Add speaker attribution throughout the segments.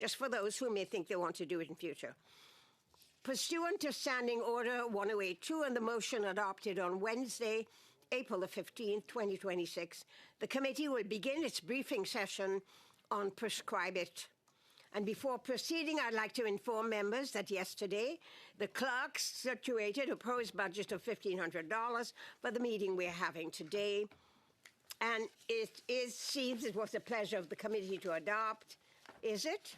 Speaker 1: just for those who may think they want to do it in future. Pursuant to Standing Order 1082 and the motion adopted on Wednesday, April the 15th, 2026, the committee will begin its briefing session on PrescribeIT. And before proceeding, I'd like to inform members that yesterday, the clerk situated a proposed budget of $1,500 for the meeting we're having today. And it seems it was the pleasure of the committee to adopt. Is it?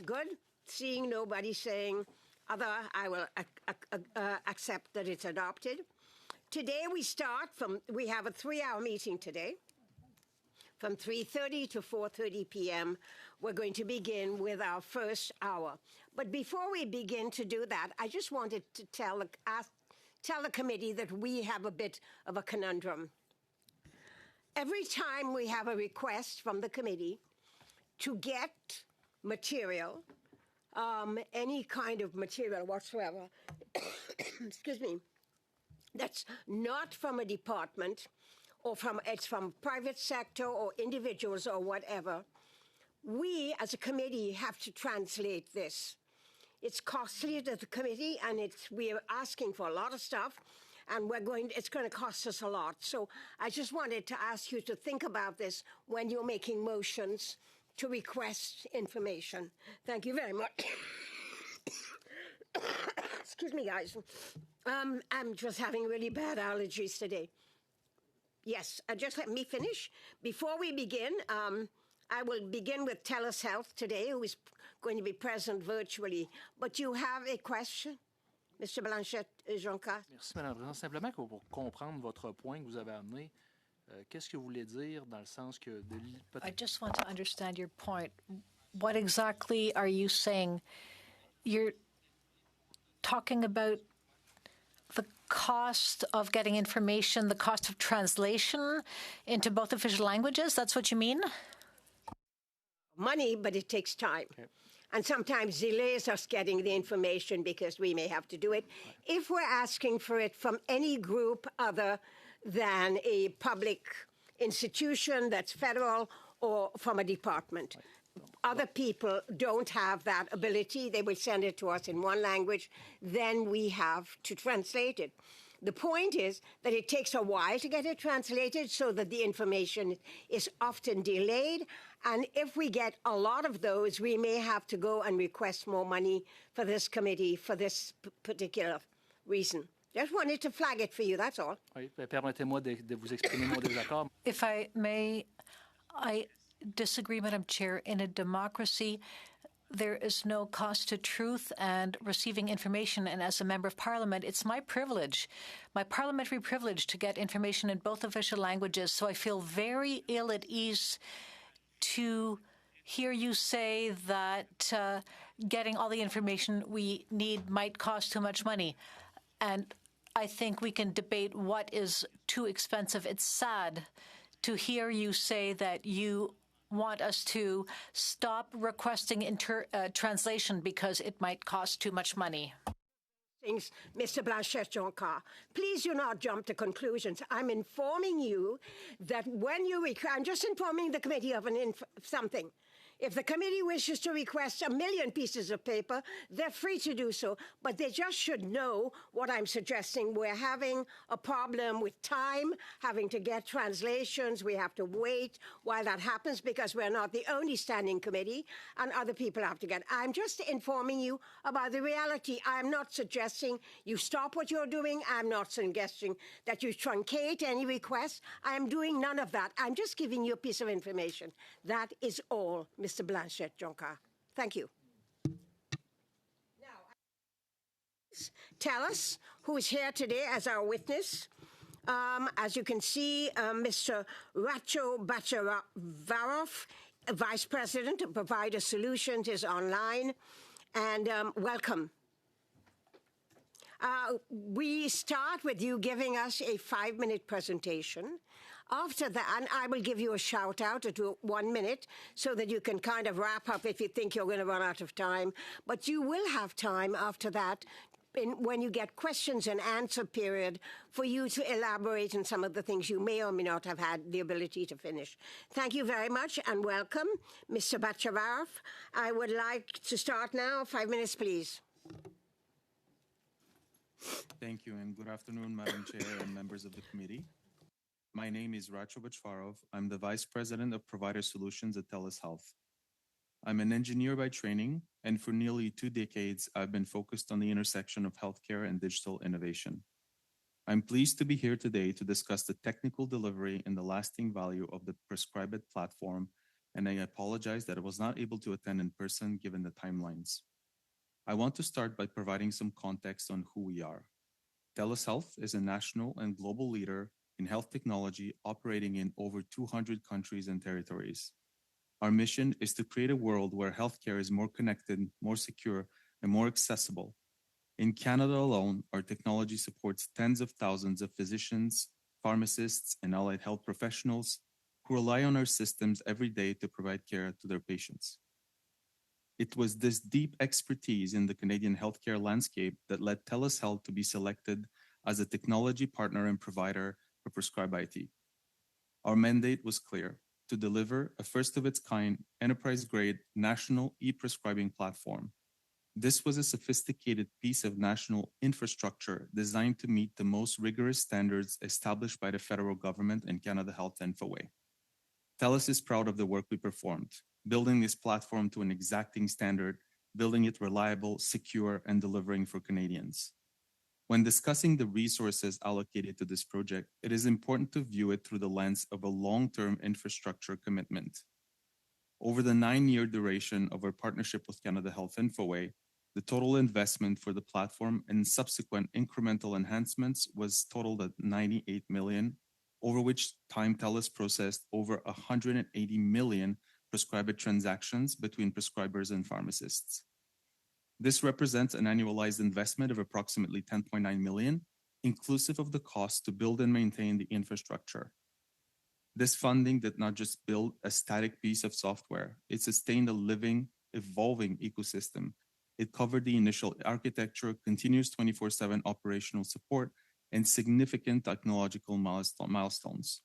Speaker 1: Good. Seeing nobody saying other, I will accept that it's adopted. Today we have a 3-hour meeting today. From 3:30 to 4:30 p.m., we're going to begin with our first hour. But before we begin to do that, I just wanted to tell the committee that we have a bit of a conundrum. Every time we have a request from the committee to get material, any kind of material whatsoever, excuse me, that's not from a department, or it's from private sector or individuals or whatever, we as a committee have to translate this. It's costly to the committee, and we are asking for a lot of stuff, and it's going to cost us a lot. So I just wanted to ask you to think about this when you're making motions to request information. Thank you very much. Excuse me, guys. I'm just having really bad allergies today. Yes, just let me finish. Before we begin, I will begin with Telus Health today, who is going to be present virtually. But you have a question, Mr. Blanchette-Jonca?
Speaker 2: Merci, Madame la Présidente. Simplement pour comprendre votre point que vous avez amené, qu'est-ce que vous voulez dire dans le sens que...
Speaker 3: I just want to understand your point. What exactly are you saying? You're talking about the cost of getting information, the cost of translation into both official languages? That's what you mean?
Speaker 1: Money, but it takes time. Okay. And sometimes delays us getting the information because we may have to do it. Right. If we're asking for it from any group other than a public institution that's federal or from a department. Right. Other people don't have that ability. They will send it to us in one language. Then we have to translate it. The point is that it takes a while to get it translated so that the information is often delayed. And if we get a lot of those, we may have to go and request more money for this committee for this particular reason. Just wanted to flag it for you, that's all.
Speaker 2: Oui, permettez-moi de vous exprimer mon désaccord.
Speaker 3: If I may, I disagree, Madam Chair. In a democracy, there is no cost to truth and receiving information. And as a member of Parliament, it's my privilege, my parliamentary privilege, to get information in both official languages. So I feel very ill at ease to hear you say that getting all the information we need might cost too much money. And I think we can debate what is too expensive. It's sad to hear you say that you want us to stop requesting translation because it might cost too much money.
Speaker 1: Mr. Blanchette-Jonca, please do not jump to conclusions. I'm informing you that when you I'm just informing the committee of something. If the committee wishes to request 1 million pieces of paper, they're free to do so, but they just should know what I'm suggesting. We're having a problem with time, having to get translations. We have to wait while that happens because we're not the only standing committee, and other people have to get. I'm just informing you about the reality. I'm not suggesting you stop what you're doing. I'm not suggesting that you truncate any requests. I'm doing none of that. I'm just giving you a piece of information. That is all, Mr. Blanchette-Jonca. Thank you. Now, Telus, who is here today as our witness. As you can see, Mr. Racho Bachavarov, Vice President of Provider Solutions, is online. And welcome. We start with you giving us a 5-minute presentation. After that, and I will give you a shout out to 1 minute so that you can kind of wrap up if you think you're going to run out of time. But you will have time after that when you get questions and answer period for you to elaborate on some of the things you may or may not have had the ability to finish. Thank you very much and welcome, Mr. Bachavarov. I would like to start now. 5 minutes, please.
Speaker 4: Thank you, and good afternoon, Madam Chair and members of the committee. My name is Racho Bachvarov. I'm the Vice President of Provider Solutions at Telus Health. I'm an engineer by training, and for nearly 2 decades, I've been focused on the intersection of healthcare and digital innovation. I'm pleased to be here today to discuss the technical delivery and the lasting value of the PrescribeIT platform, and I apologize that I was not able to attend in person given the timelines. I want to start by providing some context on who we are. Telus Health is a national and global leader in health technology operating in over 200 countries and territories. Our mission is to create a world where healthcare is more connected, more secure, and more accessible. In Canada alone, our technology supports tens of thousands of physicians, pharmacists, and allied health professionals who rely on our systems every day to provide care to their patients. It was this deep expertise in the Canadian healthcare landscape that led Telus Health to be selected as a technology partner and provider for PrescribeIT. Our mandate was clear: to deliver a first-of-its-kind, enterprise-grade national e-prescribing platform. This was a sophisticated piece of national infrastructure designed to meet the most rigorous standards established by the federal government and Canada Health Infoway. Telus is proud of the work we performed, building this platform to an exacting standard, building it reliable, secure, and delivering for Canadians. When discussing the resources allocated to this project, it is important to view it through the lens of a long-term infrastructure commitment. Over the 9-year duration of our partnership with Canada Health Infoway, the total investment for the platform and subsequent incremental enhancements was totaled at $98 million, over which time Telus processed over 180 million PrescribeIT transactions between prescribers and pharmacists. This represents an annualized investment of approximately $10.9 million, inclusive of the cost to build and maintain the infrastructure. This funding did not just build a static piece of software, it sustained a living, evolving ecosystem. It covered the initial architecture, continuous 24/7 operational support, and significant technological milestones.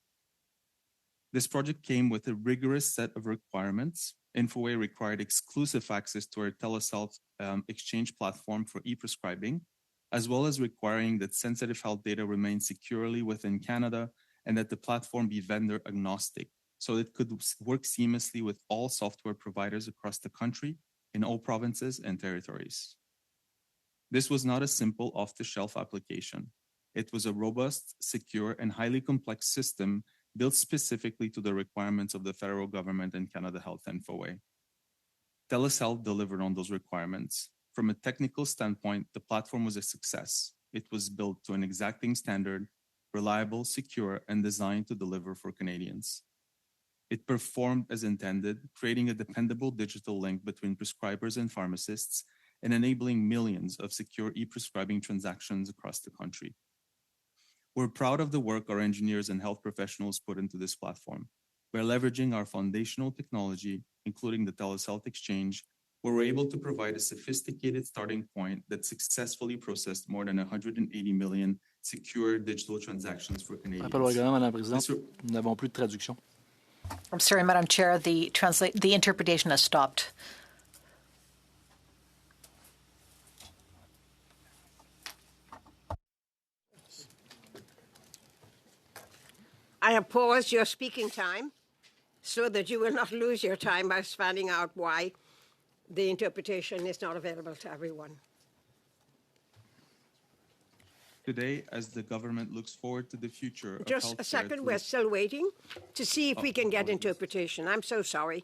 Speaker 4: This project came with a rigorous set of requirements. Infoway required exclusive access to our Telus Health exchange platform for e-prescribing, as well as requiring that sensitive health data remain securely within Canada and that the platform be vendor agnostic, so it could work seamlessly with all software providers across the country in all provinces and territories. This was not a simple off-the-shelf application. It was a robust, secure, and highly complex system built specifically to the requirements of the federal government and Canada Health Infoway. Telus Health delivered on those requirements. From a technical standpoint, the platform was a success. It was built to an exacting standard, reliable, secure, and designed to deliver for Canadians. It performed as intended, creating a dependable digital link between prescribers and pharmacists and enabling millions of secure e-prescribing transactions across the country. We're proud of the work our engineers and health professionals put into this platform. By leveraging our foundational technology, including the Telus Health Exchange, we were able to provide a sophisticated starting point that successfully processed more than 180 million secure digital transactions for Canadians.
Speaker 2: Rappel au règlement, Madame la Présidente, nous n'avons plus de traduction.
Speaker 3: I'm sorry, Madam Chair, the interpretation has stopped.
Speaker 1: I have paused your speaking time so that you will not lose your time by finding out why the interpretation is not available to everyone.
Speaker 4: Today, as the government looks forward to the future of
Speaker 1: Just a
Speaker 4: healthcare
Speaker 1: second, we're still waiting to see if we can get
Speaker 4: apologies.
Speaker 1: interpretation. I'm so sorry.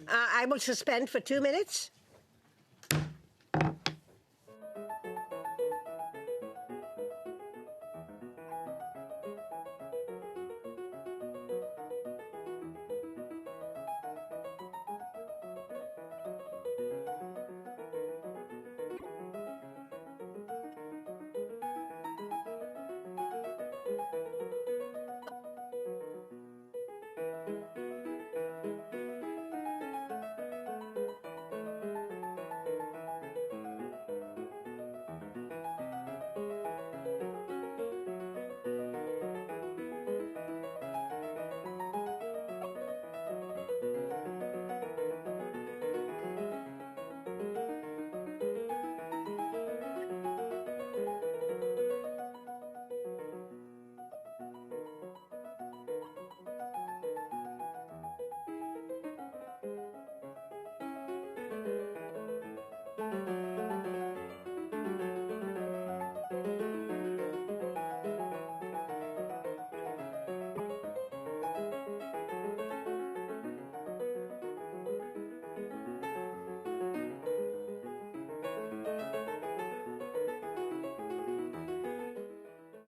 Speaker 1: I will suspend for 2 minutes.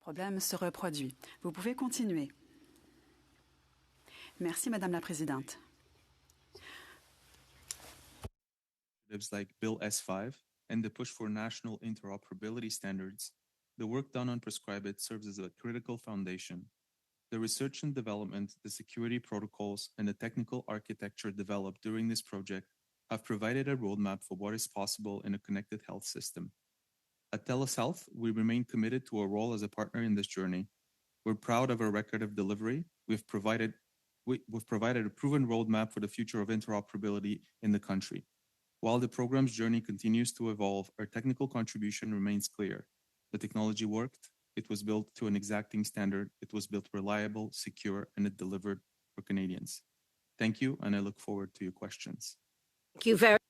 Speaker 5: Problème se reproduit. Vous pouvez continuer. Merci, Madame la Présidente.
Speaker 4: Like Bill S5 and the push for national interoperability standards, the work done on PrescribeIT serves as a critical foundation. The research and development, the security protocols, and the technical architecture developed during this project have provided a roadmap for what is possible in a connected health system. At Telus Health, we remain committed to our role as a partner in this journey. We're proud of our record of delivery. We've provided a proven roadmap for the future of interoperability in the country. While the program's journey continues to evolve, our technical contribution remains clear. The technology worked, it was built to an exacting standard, it was built reliable, secure, and it delivered for Canadians. Thank you, and I look forward to your questions.
Speaker 1: Thank you very much.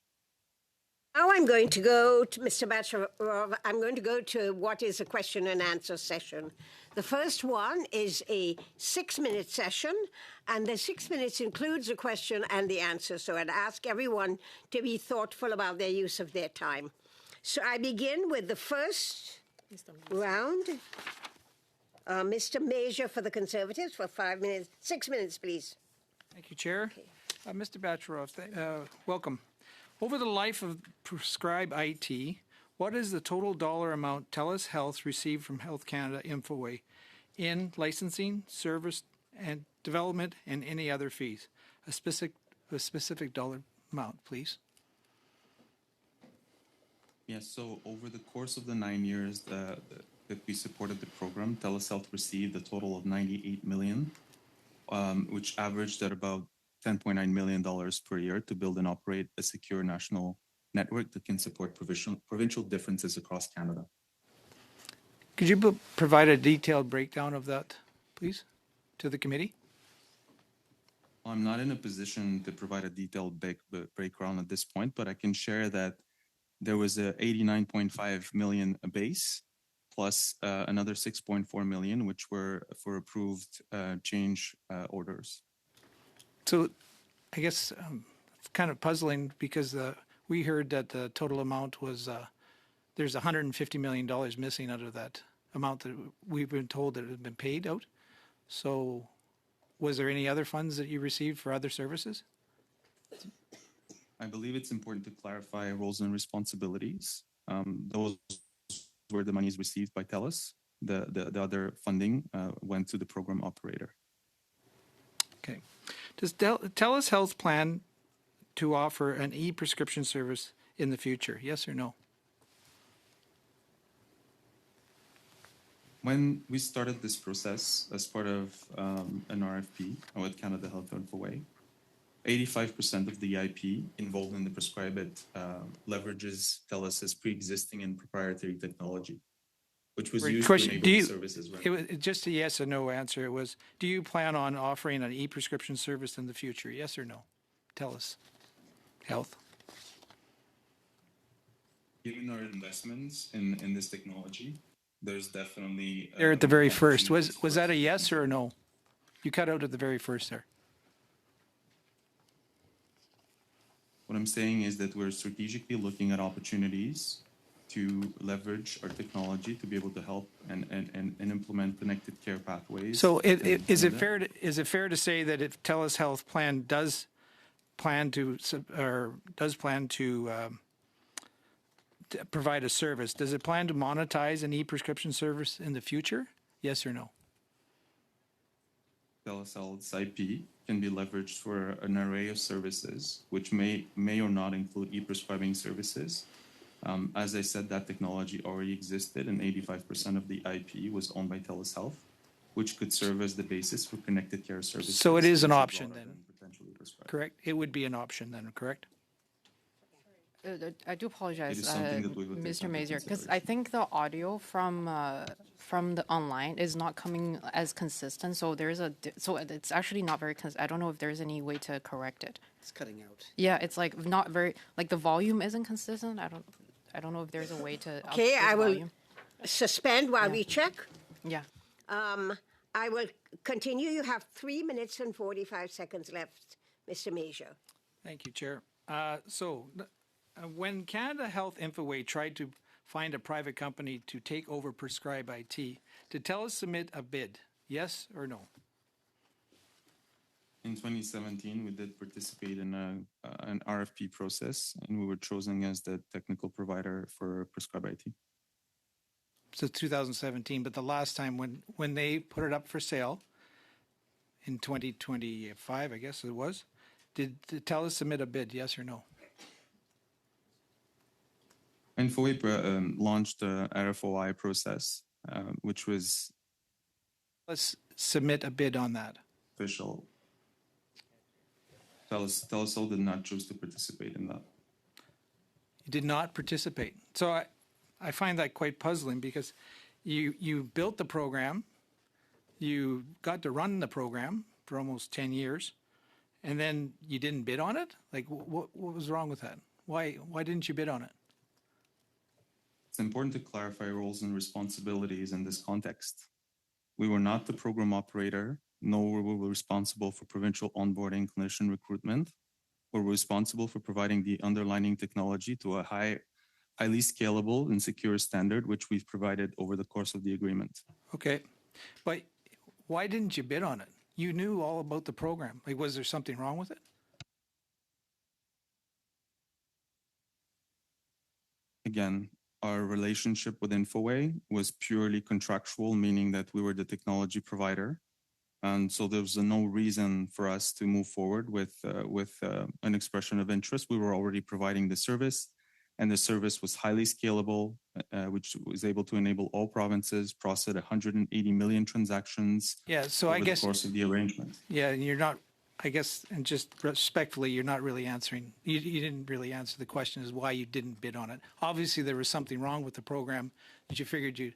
Speaker 1: Now I'm going to go to Mr. Bacharov. I'm going to go to what is a question and answer session. The first one is a 6-minute session, and the 6 minutes includes a question and the answer. So I'd ask everyone to be thoughtful about their use of their time. So I begin with the first round. Mr. Major for the Conservatives for 5 minutes. 6 minutes, please.
Speaker 6: Thank you, Chair. Mr. Bacharov, welcome. Over the life of PrescribeIT, what is the total dollar amount Telus Health received from Health Canada Infoway in licensing, service, and development, and any other fees? A specific dollar amount, please.
Speaker 4: Yes, so over the course of the 9 years that we supported the program, Telus Health received a total of $98 million, which averaged at about $10.9 million per year to build and operate a secure national network that can support provincial differences across Canada.
Speaker 6: Could you provide a detailed breakdown of that, please, to the committee?
Speaker 4: I'm not in a position to provide a detailed breakdown at this point, but I can share that there was a $89.5 million base plus another $6.4 million, which were for approved change orders.
Speaker 6: So I guess it's kind of puzzling because we heard that the total amount was, there's $150 million missing out of that amount that we've been told that had been paid out. So was there any other funds that you received for other services?
Speaker 4: I believe it's important to clarify roles and responsibilities. Those were the monies received by TELUS. The other funding went to the program operator.
Speaker 6: Okay. Does TELUS Health plan to offer an e-prescription service in the future? Yes or no?
Speaker 4: When we started this process as part of an RFP with Canada Health Infoway, 85% of the IP involved in the PrescribeIT leverages TELUS's pre-existing and proprietary technology, which was used to enable the services. Right?
Speaker 6: It was just a yes or no answer. It was, do you plan on offering an e-prescription service in the future? Yes or no? TELUS Health.
Speaker 4: Given our investments in this technology, there's definitely...
Speaker 6: There at the very first. Was that a yes or a no? You cut out at the very first there.
Speaker 4: What I'm saying is that we're strategically looking at opportunities to leverage our technology to be able to help and implement connected care pathways.
Speaker 6: So is it
Speaker 4: Canada.
Speaker 6: fair to say that if Telus Health does plan to provide a service, does it plan to monetize an e-prescription service in the future? Yes or no?
Speaker 4: Telus Health's IP can be leveraged for an array of services, which may or not include e-prescribing services. As I said, that technology already existed, and 85% of the IP was owned by Telus Health, which could serve as the basis for connected care services.
Speaker 6: So it is an
Speaker 4: which are
Speaker 6: option
Speaker 4: broader
Speaker 6: then.
Speaker 4: than potentially prescribed.
Speaker 6: Correct? It would be an option then, correct?
Speaker 7: I do apologize,
Speaker 4: It is something that we would take
Speaker 7: Mr.
Speaker 4: into
Speaker 7: Mazier, because I
Speaker 4: consideration.
Speaker 7: think the audio from the online is not coming as consistent. So there's so it's actually not very. I don't know if there's any way to correct it.
Speaker 8: It's cutting out.
Speaker 7: Yeah, it's like not very like the volume isn't consistent. I don't know if there's a way to. up
Speaker 1: Okay,
Speaker 7: this
Speaker 1: I will
Speaker 7: volume.
Speaker 1: suspend while we check.
Speaker 7: Yeah.
Speaker 1: I will continue. You have 3 minutes and 45 seconds left, Mr. Major.
Speaker 6: Thank you, Chair. When Canada Health Infoway tried to find a private company to take over PrescribeIT, did TELUS submit a bid? Yes or no?
Speaker 4: In 2017, we did participate in an RFP process, and we were chosen as the technical provider for PrescribeIT.
Speaker 6: So 2017, but the last time when they put it up for sale in 2025, I guess it was, did TELUS submit a bid? Yes or no?
Speaker 4: Infoway launched the RFOI process, which was
Speaker 6: Let's submit a bid on that.
Speaker 4: official. Telus Health did not choose to participate in that.
Speaker 6: You did not participate. So I find that quite puzzling because you built the program, you got to run the program for almost 10 years, and then you didn't bid on it? Like, what was wrong with that? Why didn't you bid on it?
Speaker 4: It's important to clarify roles and responsibilities in this context. We were not the program operator, nor were we responsible for provincial onboarding clinician recruitment. We're responsible for providing the underlying technology to a highly scalable and secure standard, which we've provided over the course of the agreement.
Speaker 6: Okay, but why didn't you bid on it? You knew all about the program. Like, was there something wrong with it?
Speaker 4: Again, our relationship with Infoway was purely contractual, meaning that we were the technology provider. And so there was no reason for us to move forward with an expression of interest. We were already providing the service, and the service was highly scalable, which was able to enable all provinces process 180 million transactions over the course of the arrangement.
Speaker 6: Yeah, and you're not, I guess, and just respectfully, you're not really answering. You didn't really answer the question as why you didn't bid on it. Obviously, there was something wrong with the program that you figured you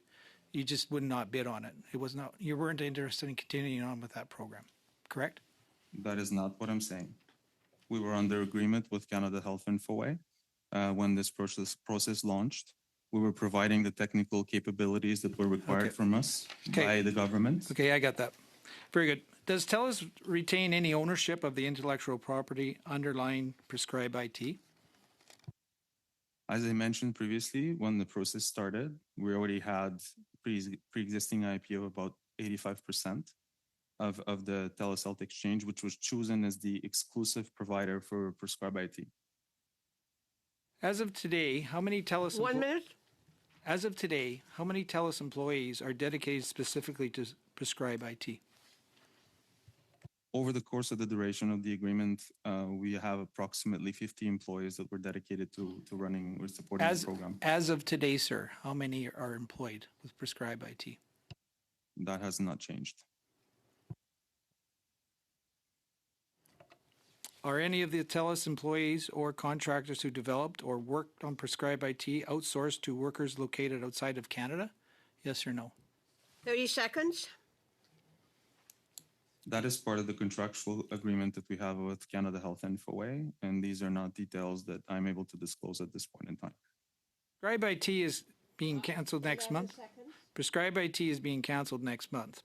Speaker 6: just would not bid on it. It was not, you weren't interested in continuing on with that program, correct?
Speaker 4: That is not what I'm saying. We were under agreement with Canada Health Infoway when this process launched. We were providing the technical capabilities that were required from us by the government.
Speaker 6: Okay, I got that. Very good. Does TELUS retain any ownership of the intellectual property underlying PrescribeIT?
Speaker 4: As I mentioned previously, when the process started, we already had pre-existing IP of about 85% of the Telus Health exchange, which was chosen as the exclusive provider for PrescribeIT.
Speaker 6: As of today, how many TELUS...
Speaker 1: 1 minute.
Speaker 6: As of today, how many TELUS employees are dedicated specifically to PrescribeIT?
Speaker 4: Over the course of the duration of the agreement, we have approximately 50 employees that were dedicated to running or supporting the program.
Speaker 6: As of today, sir, how many are employed with PrescribeIT?
Speaker 4: That has not changed.
Speaker 6: Are any of the TELUS employees or contractors who developed or worked on PrescribeIT outsourced to workers located outside of Canada? Yes or no?
Speaker 1: 30 seconds.
Speaker 4: That is part of the contractual agreement that we have with Canada Health Infoway, and these are not details that I'm able to disclose at this point in time.
Speaker 6: PrescribeIT is being canceled next month. PrescribeIT is being canceled next month.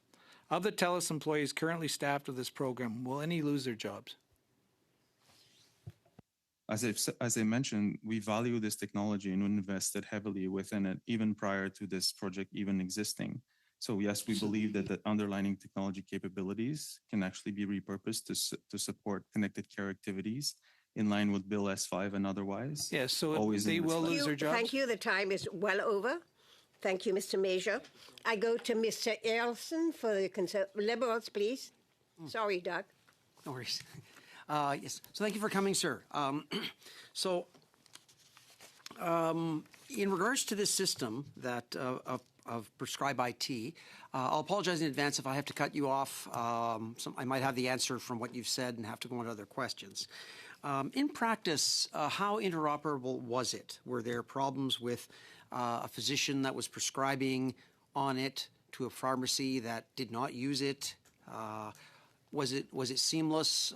Speaker 6: Of the TELUS employees currently staffed with this program, will any lose their jobs?
Speaker 4: As I mentioned, we value this technology and invested heavily within it, even prior to this project even existing. So yes, we believe that the underlying technology capabilities can actually be repurposed to support connected care activities in line with Bill S5 and otherwise.
Speaker 6: Yes, so
Speaker 4: always
Speaker 6: they will lose their jobs?
Speaker 1: Thank you. The time is well over. Thank you, Mr. Major. I go to Mr. Elson for the Liberals, please. Sorry, Doug.
Speaker 8: No worries. Yes. So thank you for coming, sir. In regards to this system that of PrescribeIT, I'll apologize in advance if I have to cut you off. I might have the answer from what you've said and have to go on to other questions. In practice, how interoperable was it? Were there problems with a physician that was prescribing on it to a pharmacy that did not use it? Was it seamless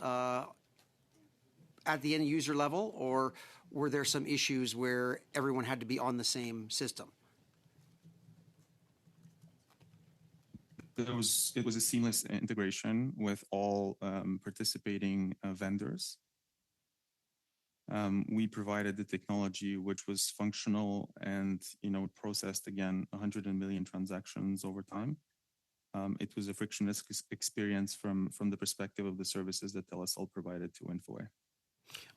Speaker 8: at the end user level, or were there some issues where everyone had to be on the same system?
Speaker 4: It was a seamless integration with all participating vendors. We provided the technology which was functional and processed again 100 million transactions over time. It was a frictionless experience from the perspective of the services that Telus Health provided to InfoWay.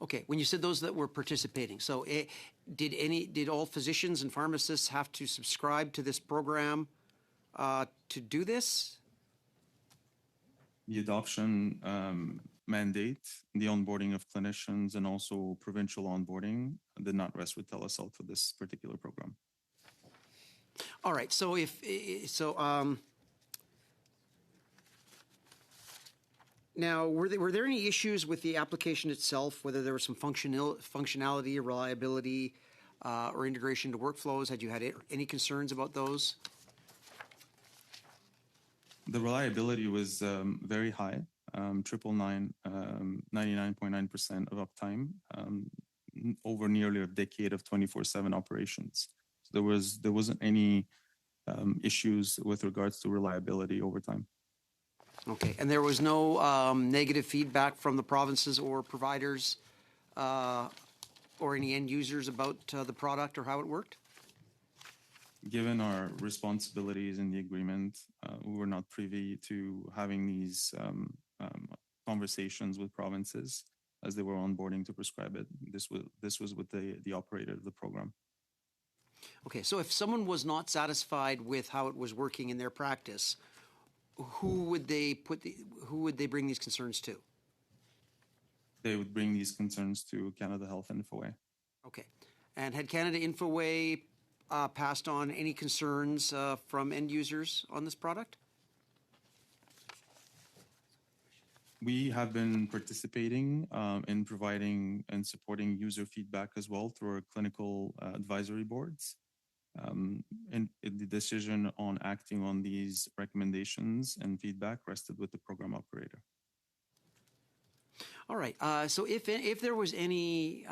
Speaker 8: Okay, when you said those that were participating, so did all physicians and pharmacists have to subscribe to this program to do this?
Speaker 4: The adoption mandate, the onboarding of clinicians, and also provincial onboarding did not rest with Telus Health for this particular program.
Speaker 8: All right, so now, were there any issues with the application itself, whether there was some functionality, reliability, or integration to workflows? Had you had any concerns about those?
Speaker 4: The reliability was very high, 99.9% of uptime, over nearly a decade of 24/7 operations. So there wasn't any issues with regards to reliability over time.
Speaker 8: Okay, and there was no negative feedback from the provinces or providers or any end users about the product or how it worked?
Speaker 4: Given our responsibilities in the agreement, we were not privy to having these conversations with provinces as they were onboarding to prescribe it. This was with the operator of the program.
Speaker 8: Okay, so if someone was not satisfied with how it was working in their practice, who would they bring these concerns to?
Speaker 4: They would bring these concerns to Canada Health InfoWay.
Speaker 8: Okay, and had Canada InfoWay passed on any concerns from end users on this product?
Speaker 4: We have been participating in providing and supporting user feedback as well through our clinical advisory boards. And the decision on acting on these recommendations and feedback rested with the program operator.
Speaker 8: All right. So if there was any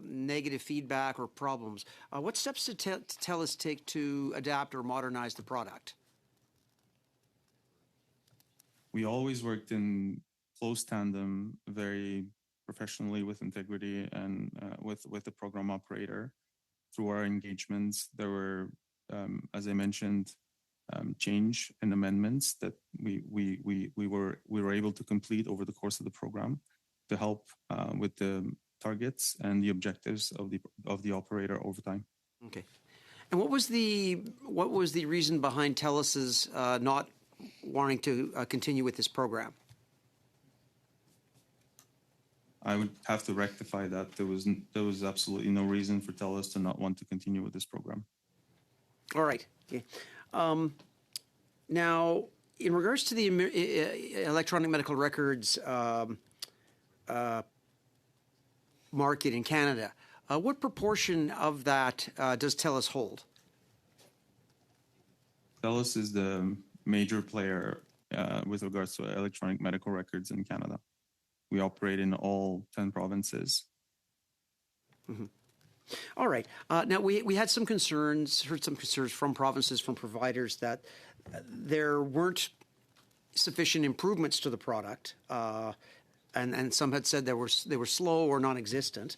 Speaker 8: negative feedback or problems, what steps did Telus take to adapt or modernize the product?
Speaker 4: We always worked in close tandem, very professionally, with integrity, and with the program operator. Through our engagements, there were, as I mentioned, change and amendments that we were able to complete over the course of the program to help with the targets and the objectives of the operator over time.
Speaker 8: Okay, and what was the reason behind Telus's not wanting to continue with this program?
Speaker 4: I would have to rectify that. There was absolutely no reason for Telus to not want to continue with this program.
Speaker 8: All right. Okay. Now, in regards to the electronic medical records market in Canada, what proportion of that does Telus hold?
Speaker 4: Telus is the major player with regards to electronic medical records in Canada. We operate in all 10 provinces.
Speaker 8: Mm-hmm. All right. Now, we had some concerns, heard some concerns from provinces, from providers, that there weren't sufficient improvements to the product, and some had said they were slow or non-existent.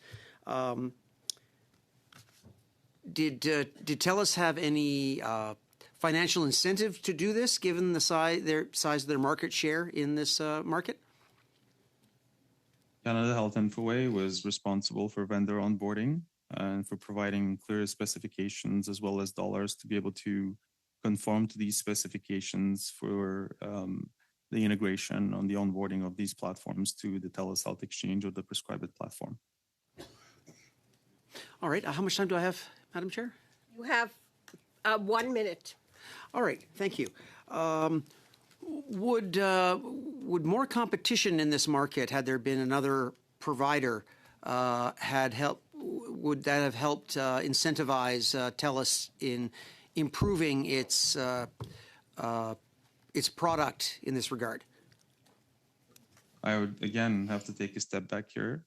Speaker 8: Did TELUS have any financial incentive to do this, given the size of their market share in this market?
Speaker 4: Canada Health Infoway was responsible for vendor onboarding and for providing clear specifications as well as dollars to be able to conform to these specifications for the integration on the onboarding of these platforms to the TELUS Health Exchange or the PrescribeIT platform.
Speaker 8: All right. How much time do I have, Madam Chair?
Speaker 1: You have 1 minute.
Speaker 8: All right. Thank you. Would more competition in this market, had there been another provider, would that have helped incentivize TELUS in improving its product in this regard?
Speaker 4: I would again have to take a step back here.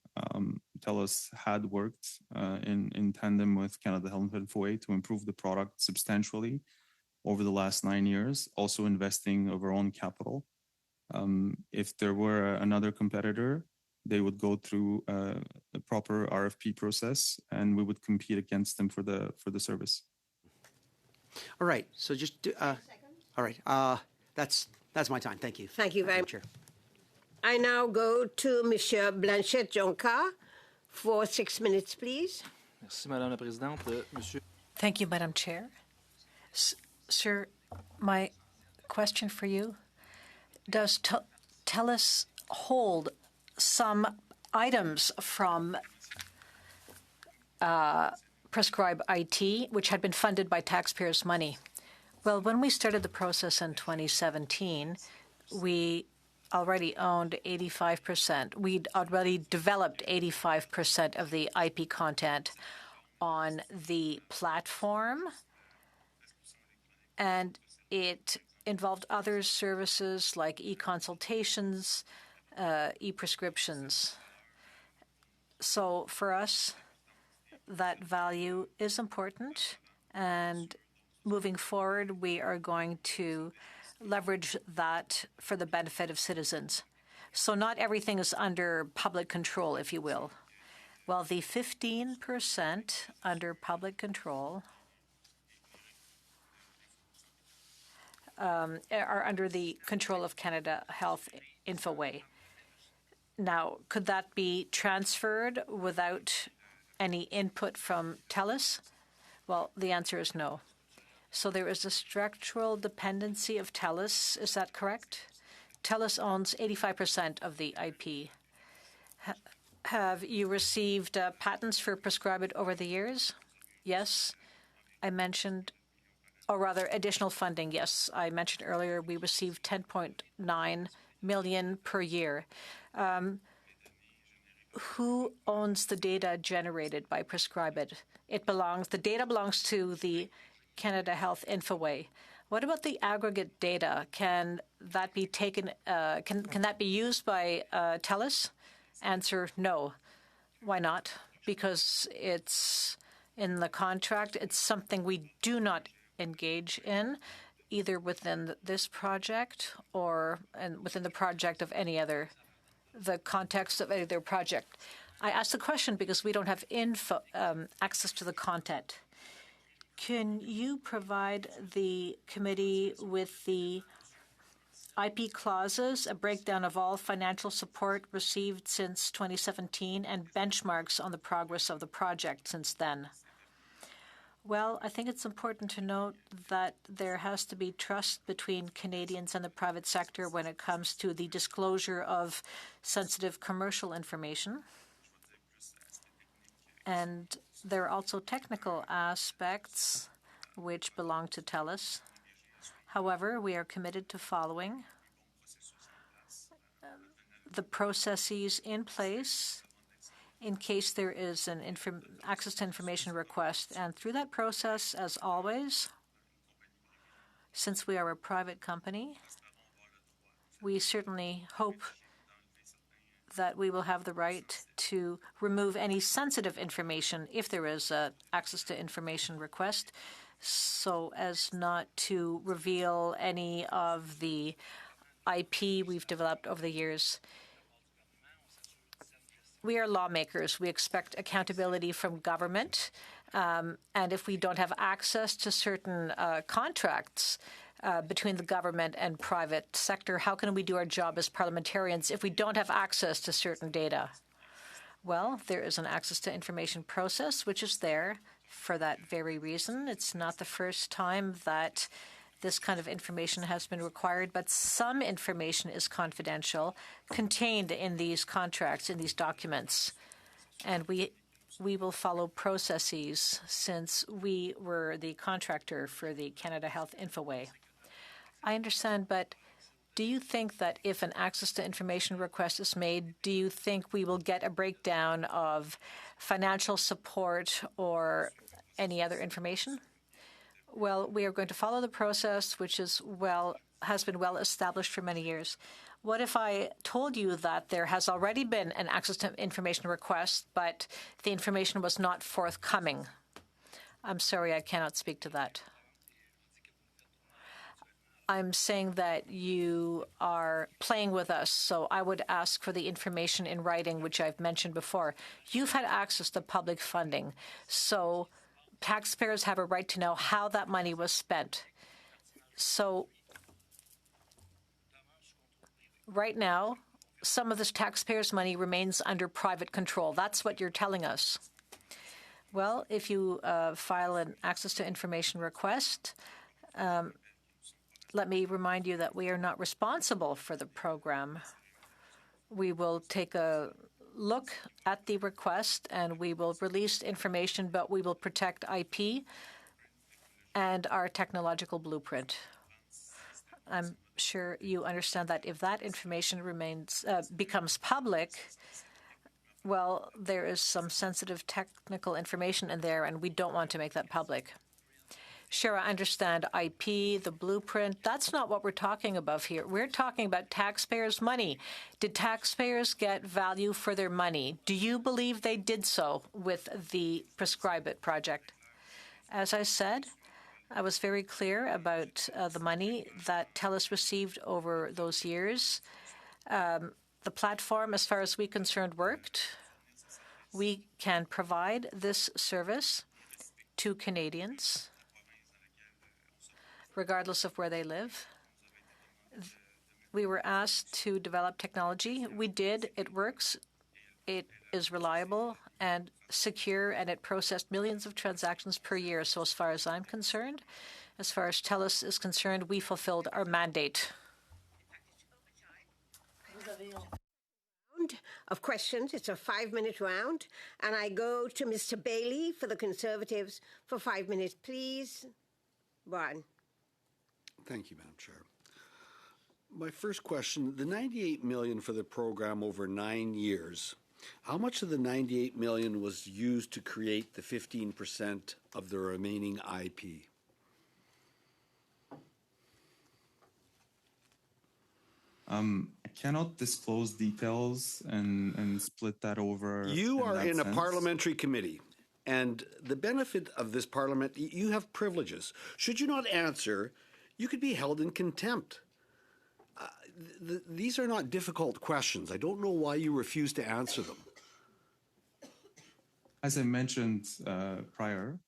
Speaker 4: TELUS had worked in tandem with Canada Health Infoway to improve the product substantially over the last 9 years, also investing of our own capital. If there were another competitor, they would go through a proper RFP process, and we would compete against them for the service.
Speaker 8: All right. So just all right. That's my time. Thank you.
Speaker 1: Thank you very much.
Speaker 8: Chair.
Speaker 1: I now go to Monsieur Blanchette-Jonca for 6 minutes, please.
Speaker 2: Merci, Madame la Présidente. Monsieur.
Speaker 3: Thank you, Madam Chair. Sir, my question for you, does TELUS hold some items from PrescribeIT, which had been funded by taxpayers' money? Well, when we started the process in 2017, we already owned 85%. We'd already developed 85% of the IP content on the platform, and it involved other services like e-consultations, e-prescriptions. So for us, that value is important, and moving forward, we are going to leverage that for the benefit of citizens. So not everything is under public control, if you will. Well, the 15% under public control are under the control of Canada Health Infoway. Now, could that be transferred without any input from TELUS? Well, the answer is no. So there is a structural dependency of TELUS. Is that correct? TELUS owns 85% of the IP. Have you received patents for PrescribeIT over the years? Yes. I mentioned, or rather additional funding. Yes, I mentioned earlier we received 10.9 million per year. Who owns the data generated by PrescribeIT? The data belongs to the Canada Health Infoway. What about the aggregate data? Can that be taken? Can that be used by TELUS? Answer: no. Why not? Because it's in the contract. It's something we do not engage in, either within this project or within the project of any other, the context of any other project. I asked the question because we don't have access to the content. Can you provide the committee with the IP clauses, a breakdown of all financial support received since 2017, and benchmarks on the progress of the project since then? Well, I think it's important to note that there has to be trust between Canadians and the private sector when it comes to the disclosure of sensitive commercial information. And there are also technical aspects which belong to TELUS. However, we are committed to following the processes in place in case there is an access to information request. And through that process, as always, since we are a private company, we certainly hope that we will have the right to remove any sensitive information if there is an access to information request, so as not to reveal any of the IP we've developed over the years. we are lawmakers. We expect accountability from government. And if we don't have access to certain contracts between the government and private sector, how can we do our job as parliamentarians if we don't have access to certain data? Well, there is an access to information process, which is there for that very reason. It's not the first time that this kind of information has been required, but some information is confidential, contained in these contracts, in these documents. And we will follow processes since we were the contractor for the Canada Health Infoway. I understand, but do you think that if an access to information request is made, do you think we will get a breakdown of financial support or any other information? Well, we are going to follow the process, which has been well established for many years. What if I told you that there has already been an access to information request, but the information was not forthcoming? I'm sorry, I cannot speak to that. I'm saying that you are playing with us, so I would ask for the information in writing, which I've mentioned before. You've had access to public funding, so taxpayers have a right to know how that money was spent. So right now, some of this taxpayers' money remains under private control. That's what you're telling us. Well, if you file an access to information request, let me remind you that we are not responsible for the program. We will take a look at the request and we will release information, but we will protect IP and our technological blueprint. I'm sure you understand that if that information becomes public, well, there is some sensitive technical information in there, and we don't want to make that public. Sure, I understand IP, the blueprint. That's not what we're talking about here. We're talking about taxpayers' money. Did taxpayers get value for their money? Do you believe they did so with the PrescribeIT project? As I said, I was very clear about the money that Telus received over those years. The platform, as far as we're concerned, worked. We can provide this service to Canadians, regardless of where they live. We were asked to develop technology. We did. It works. It is reliable and secure, and it processed millions of transactions per year. So as far as I'm concerned, as far as Telus is concerned, we fulfilled our mandate.
Speaker 1: Of questions. It's a 5-minute round. And I go to Mr. Bailey for the Conservatives for 5 minutes. Please, Brian.
Speaker 9: Thank you, Madam Chair. My first question, the $98 million for the program over 9 years, how much of the $98 million was used to create the 15% of the remaining IP?
Speaker 4: I cannot disclose details and split that over.
Speaker 9: You are in a parliamentary committee, and the benefit of this parliament, you have privileges. Should you not answer, you could be held in contempt. These are not difficult questions. I don't know why you refuse to answer them.
Speaker 4: As I mentioned prior,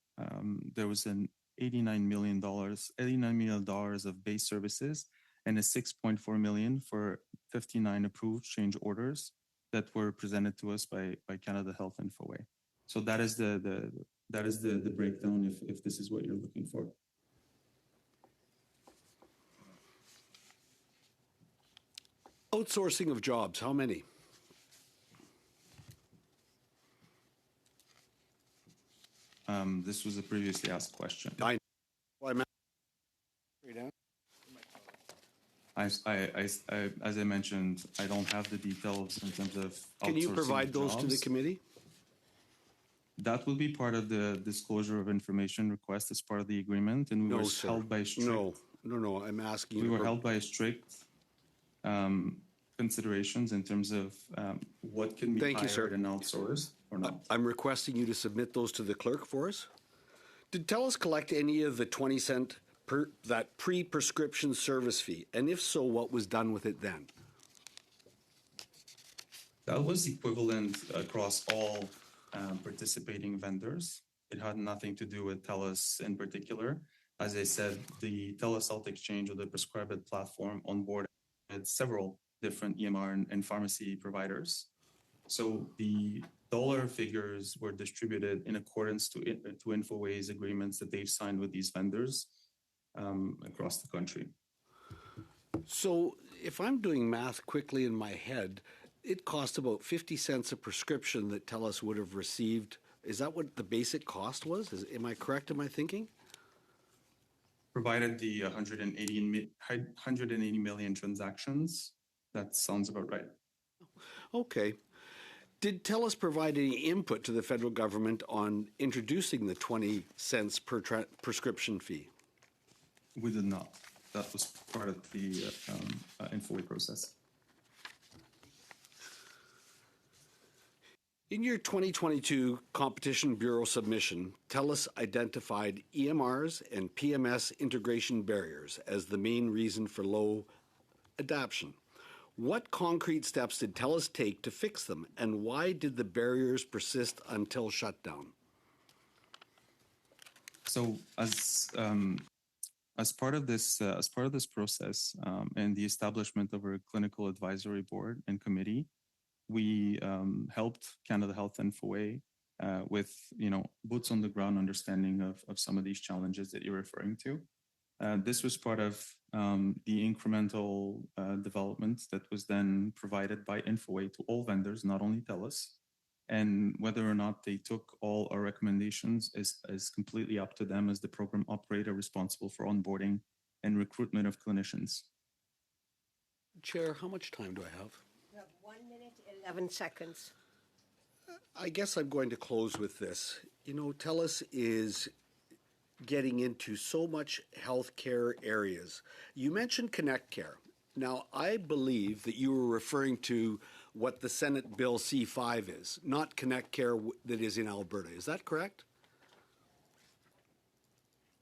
Speaker 4: there was an $89 million of base services and a $6.4 million for 59 approved change orders that were presented to us by Canada Health Infoway. So that is the breakdown if this is what you're looking for.
Speaker 9: Outsourcing of jobs, how many?
Speaker 4: This was a previously asked question. As I mentioned, I don't have the details in terms of outsourcing.
Speaker 9: Can you provide those to the committee?
Speaker 4: That will be part of the disclosure of information request as part of the agreement, and we were held by strict.
Speaker 9: No. I'm asking.
Speaker 4: We were held by strict considerations in terms of what can be hired and outsourced or not.
Speaker 9: I'm requesting you to submit those to the clerk for us. Did TELUS collect any of the 20-cent that pre-prescription service fee? And if so, what was done with it then?
Speaker 4: That was equivalent across all participating vendors. It had nothing to do with TELUS in particular. As I said, the Telus Health Exchange or the PrescribeIT platform onboarded several different EMR and pharmacy providers. So the dollar figures were distributed in accordance to Infoway's agreements that they've signed with these vendors across the country.
Speaker 9: So if I'm doing math quickly in my head, it cost about 50 cents a prescription that TELUS would have received. Is that what the basic cost was? Am I correct in my thinking?
Speaker 4: Provided the 180 million transactions, that sounds about right.
Speaker 9: Okay. Did TELUS provide any input to the federal government on introducing the 20 cents per prescription fee?
Speaker 4: We did not. That was part of the Infoway process.
Speaker 9: In your 2022 Competition Bureau submission, TELUS identified EMRs and PMS integration barriers as the main reason for low adoption. What concrete steps did TELUS take to fix them, and why did the barriers persist until shutdown?
Speaker 4: So, as part of this process and the establishment of our clinical advisory board and committee, we helped Canada Health Infoway with boots on the ground understanding of some of these challenges that you're referring to. This was part of the incremental development that was then provided by Infoway to all vendors, not only TELUS. And whether or not they took all our recommendations is completely up to them as the program operator responsible for onboarding and recruitment of clinicians.
Speaker 9: Chair, how much time do I have?
Speaker 1: You have 1 minute, 11 seconds.
Speaker 9: I guess I'm going to close with this. TELUS is getting into so much healthcare areas. You mentioned Connect Care. Now, I believe that you were referring to what the Senate Bill C5 is, not Connect Care that is in Alberta. Is that correct?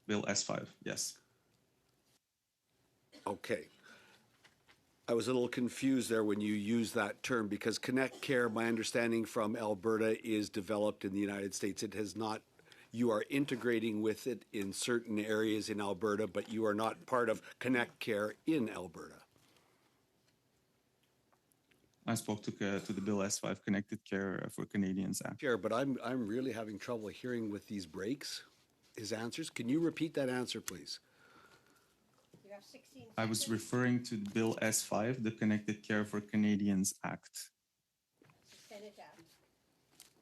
Speaker 4: Bill S5, yes.
Speaker 9: Okay. I was a little confused there when you used that term because Connect Care, my understanding from Alberta, is developed in the United States. It has not, you are integrating with it in certain areas in Alberta, but you are not part of Connect Care in Alberta.
Speaker 4: I spoke to the Bill S5 Connected Care for Canadians Act.
Speaker 9: Chair, but I'm really having trouble hearing with these breaks, his answers. Can you repeat that answer, please?
Speaker 1: You have 16 seconds.
Speaker 4: I was referring to Bill S5, the Connected Care for Canadians Act.
Speaker 1: Senate Act.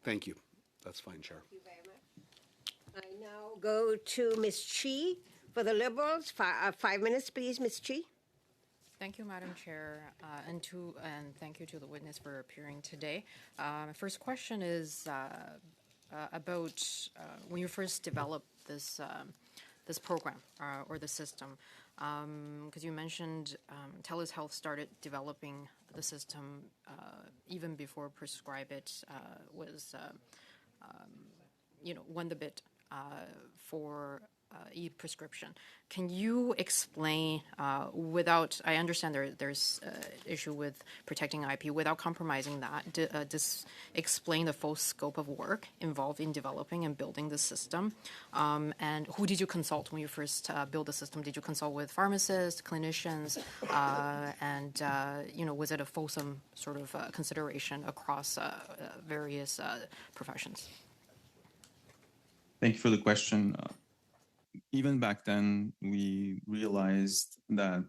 Speaker 9: Thank you. That's fine, Chair.
Speaker 1: Thank you very much. I now go to Ms. Chi for the Liberals. 5 minutes, please, Ms. Chi.
Speaker 7: Thank you, Madam Chair, and thank you to the witness for appearing today. My first question is about when you first developed this program or the system, because you mentioned Telus Health started developing the system even before PrescribeIT was won the bid for e-prescription. Can you explain, I understand there's issue with protecting IP, without compromising that, just explain the full scope of work involved in developing and building the system? And who did you consult when you first built the system? Did you consult with pharmacists, clinicians, and was it a fulsome sort of consideration across various professions?
Speaker 4: Thank you for the question. Even back then, we realized that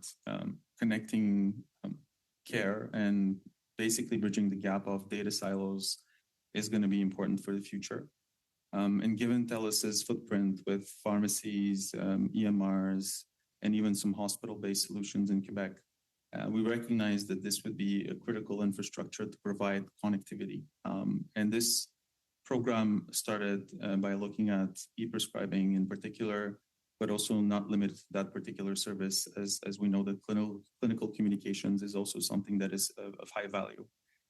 Speaker 4: connecting care and basically bridging the gap of data silos is going to be important for the future. And given TELUS's footprint with pharmacies, EMRs, and even some hospital-based solutions in Quebec, we recognized that this would be a critical infrastructure to provide connectivity. And this program started by looking at e-prescribing in particular, but also not limited to that particular service, as we know that clinical communications is also something that is of high value.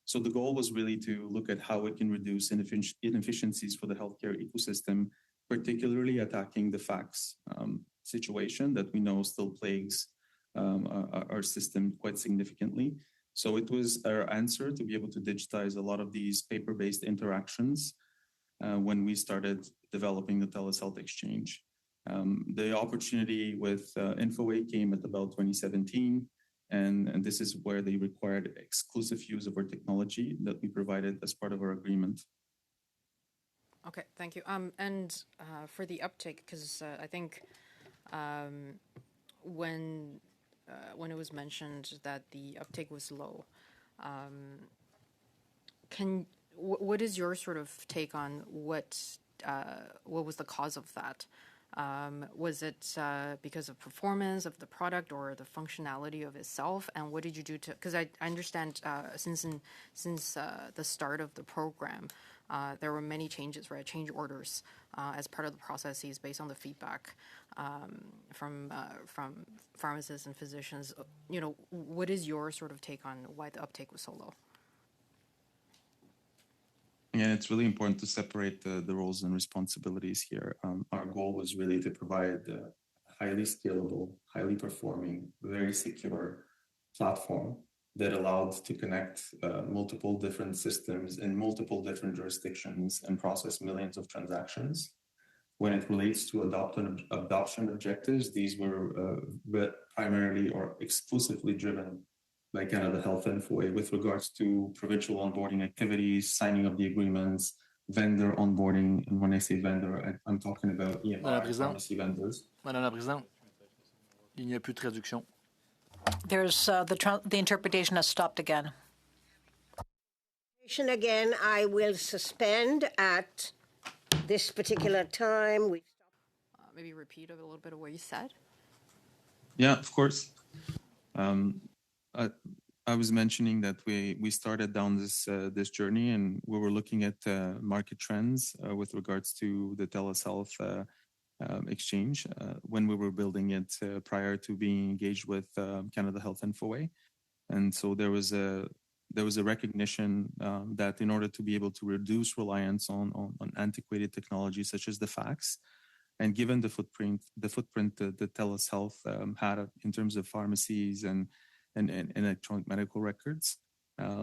Speaker 4: So the goal was really to look at how it can reduce inefficiencies for the healthcare ecosystem, particularly attacking the fax situation that we know still plagues our system quite significantly. So it was our answer to be able to digitize a lot of these paper-based interactions when we started developing the Telus Health Exchange. The opportunity with Infoway came at about 2017, and this is where they required exclusive use of our technology that we provided as part of our agreement.
Speaker 7: Okay, thank you. And for the uptake, because I think when it was mentioned that the uptake was low, what is your sort of take on what was the cause of that? Was it because of performance of the product or the functionality of itself? And what did you do to? Because I understand since the start of the program, there were many changes, right? Change orders as part of the processes based on the feedback from pharmacists and physicians. You know, what is your sort of take on why the uptake was so low?
Speaker 4: Yeah, it's really important to separate the roles and responsibilities here. Our goal was really to provide a highly scalable, highly performing, very secure platform that allowed to connect multiple different systems in multiple different jurisdictions and process millions of transactions. When it relates to adoption objectives, these were primarily or exclusively driven by Canada Health Infoway with regards to provincial onboarding activities, signing of the agreements, vendor onboarding. And when I say vendor, I'm talking about EMR, pharmacy vendors.
Speaker 2: Madame la Présidente, il n'y a plus de traduction.
Speaker 3: There's the interpretation has stopped again.
Speaker 1: Again, I will suspend at this particular time.
Speaker 7: Maybe repeat a little bit of what you said.
Speaker 4: Yeah, of course. I was mentioning that we started down this journey, and we were looking at market trends with regards to the Telus Health exchange when we were building it prior to being engaged with Canada Health Infoway. And so there was a recognition that in order to be able to reduce reliance on antiquated technology such as the fax, and given the footprint that Telus Health had in terms of pharmacies and electronic medical records,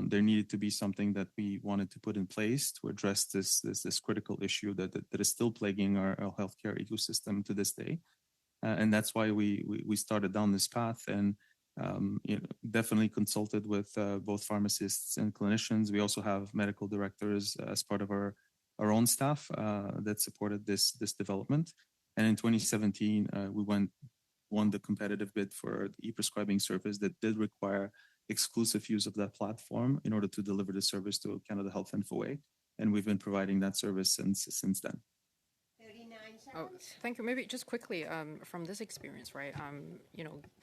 Speaker 4: there needed to be something that we wanted to put in place to address this critical issue that is still plaguing our healthcare ecosystem to this day. And that's why we started down this path and definitely consulted with both pharmacists and clinicians. We also have medical directors as part of our own staff that supported this development. And in 2017, we won the competitive bid for the e-prescribing service that did require exclusive use of that platform in order to deliver the service to Canada Health Infoway. And we've been providing that service since then.
Speaker 1: 39 seconds.
Speaker 7: Oh, thank you. Maybe just quickly, from this experience, right?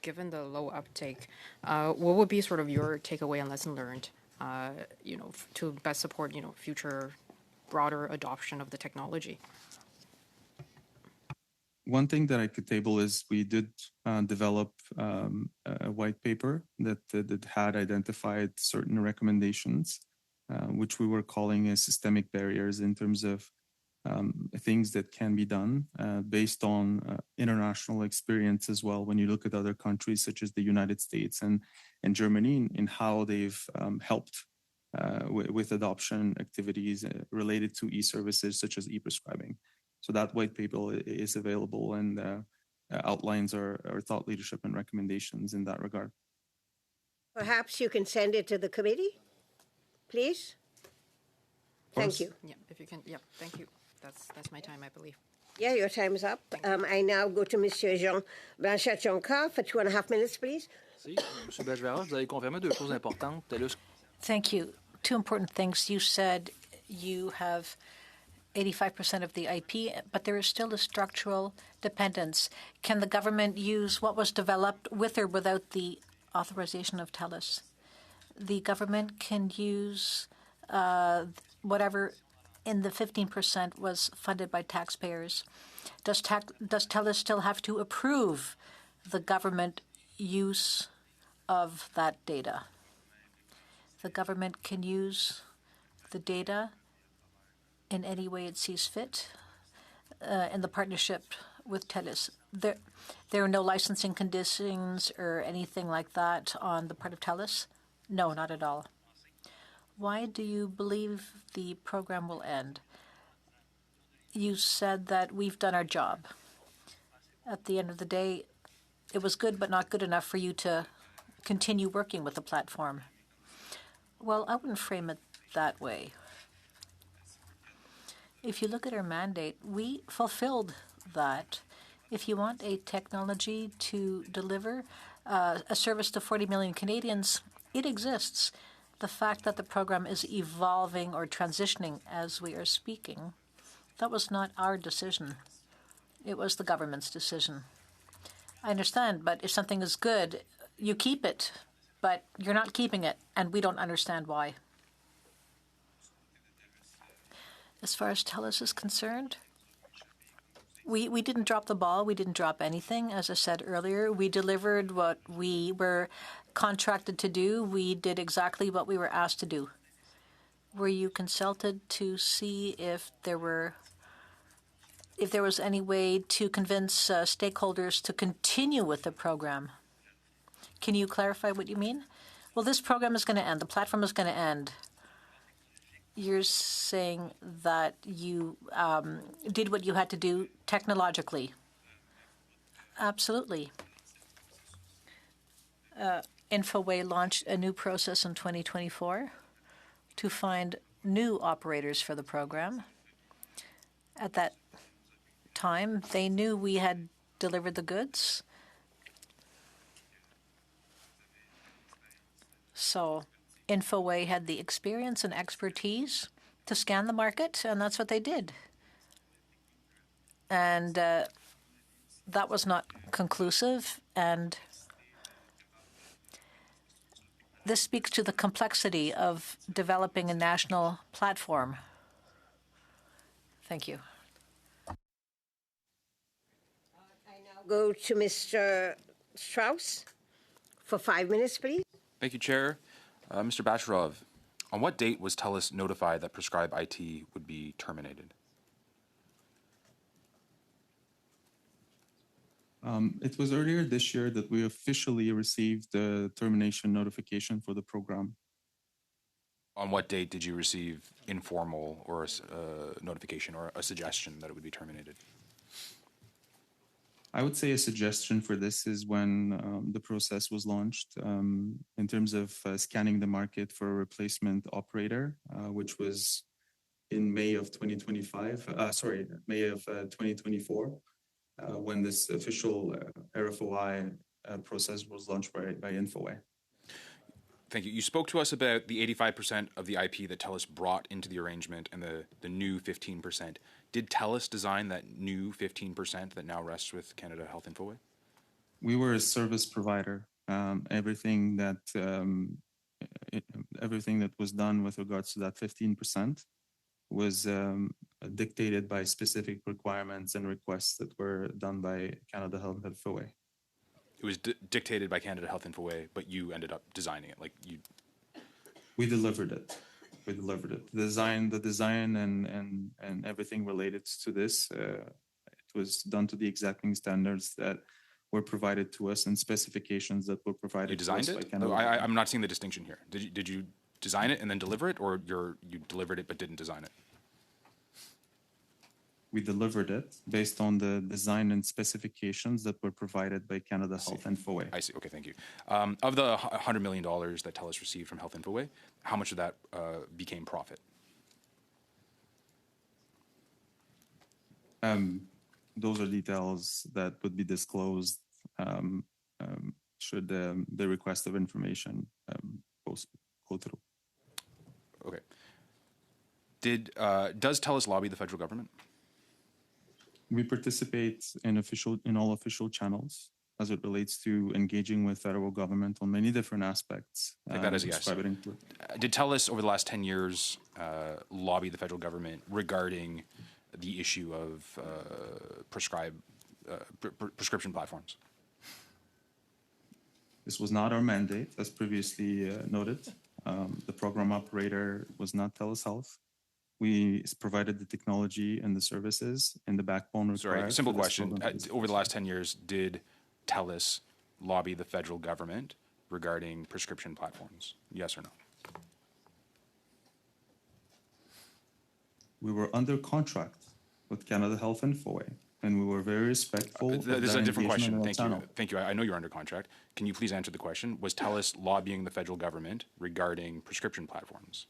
Speaker 7: Given the low uptake, what would be sort of your takeaway and lesson learned, to best support, future broader adoption of the technology?
Speaker 4: One thing that I could table is we did develop a white paper that had identified certain recommendations, which we were calling systemic barriers in terms of things that can be done based on international experience as well. When you look at other countries such as the United States and Germany in how they've helped with adoption activities related to e-services such as e-prescribing. So that white paper is available and outlines our thought leadership and recommendations in that regard.
Speaker 1: Perhaps you can send it to the committee, please. Thank you.
Speaker 7: Yeah, if you can. Yeah, thank you. That's my time, I believe.
Speaker 1: Yeah, your time is up. I now go to Monsieur Jean Blanchet-Jonca for 2.5 minutes, please.
Speaker 2: Monsieur Blanchet, vous avez confirmé deux choses importantes.
Speaker 3: Thank you. Two important things. You said you have 85% of the IP, but there is still a structural dependence. Can the government use what was developed with or without the authorization of Telus? The government can use whatever in the 15% was funded by taxpayers. Does Telus still have to approve the government use of that data? The government can use the data in any way it sees fit in the partnership with Telus. There are no licensing conditions or anything like that on the part of Telus? No, not at all. Why do you believe the program will end? You said that we've done our job. At the end of the day, it was good but not good enough for you to continue working with the platform. Well, I wouldn't frame it that way. If you look at our mandate, we fulfilled that. If you want a technology to deliver a service to 40 million Canadians, it exists. The fact that the program is evolving or transitioning as we are speaking, that was not our decision. It was the government's decision. I understand, but if something is good, you keep it, but you're not keeping it, and we don't understand why. As far as Telus is concerned, we didn't drop the ball. We didn't drop anything. As I said earlier, we delivered what we were contracted to do. We did exactly what we were asked to do. Were you consulted to see if there was any way to convince stakeholders to continue with the program? Can you clarify what you mean? Well, this program is going to end. The platform is going to end. You're saying that you did what you had to do technologically. Absolutely. Infoway launched a new process in 2024 to find new operators for the program. At that time, they knew we had delivered the goods. So Infoway had the experience and expertise to scan the market, and that's what they did. And that was not conclusive, and this speaks to the complexity of developing a national platform. Thank you.
Speaker 1: I now go to Mr. Strauss for 5 minutes, please.
Speaker 10: Thank you, Chair. Mr. Bacharov, on what date was TELUS notified that PrescribeIT would be terminated?
Speaker 4: It was earlier this year that we officially received the termination notification for the program.
Speaker 10: On what date did you receive informal or a notification or a suggestion that it would be terminated?
Speaker 4: I would say a suggestion for this is when the process was launched in terms of scanning the market for a replacement operator, which was in May of 2024, when this official RFOI process was launched by Infoway.
Speaker 10: Thank you. You spoke to us about the 85% of the IP that TELUS brought into the arrangement and the new 15%. Did TELUS design that new 15% that now rests with Canada Health Infoway?
Speaker 4: We were a service provider. Everything that was done with regards to that 15% was dictated by specific requirements and requests that were done by Canada Health Infoway.
Speaker 10: It was dictated by Canada Health Infoway, but you ended up designing it.
Speaker 4: We delivered it. The design and everything related to this, it was done to the exacting standards that were provided to us and specifications that were provided to us by Canada.
Speaker 10: I'm not seeing the distinction here. Did you design it and then deliver it, or you delivered it but didn't design it?
Speaker 4: We delivered it based on the design and specifications that were provided by Canada Health Infoway.
Speaker 10: I see. Okay, thank you. Of the $100 million that TELUS received from Health Infoway, how much of that became profit?
Speaker 4: Those are details that would be disclosed should the request of information go through.
Speaker 10: Okay. Does TELUS lobby the federal government?
Speaker 4: We participate in all official channels as it relates to engaging with federal government on many different aspects.
Speaker 10: Take that as a yes. Did TELUS over the last 10 years lobby the federal government regarding the issue of prescription platforms?
Speaker 4: This was not our mandate, as previously noted. The program operator was not Telus Health. We provided the technology and the services and the backbone required.
Speaker 10: Sorry, simple question. Over the last 10 years, did TELUS lobby the federal government regarding prescription platforms? Yes or no?
Speaker 4: We were under contract with Canada Health Infoway, and we were very respectful of
Speaker 10: This is
Speaker 4: their
Speaker 10: a different
Speaker 4: engagement
Speaker 10: question.
Speaker 4: on that channel.
Speaker 10: Thank you. I know you're under contract. Can you please answer the question? Was TELUS lobbying the federal government regarding prescription platforms?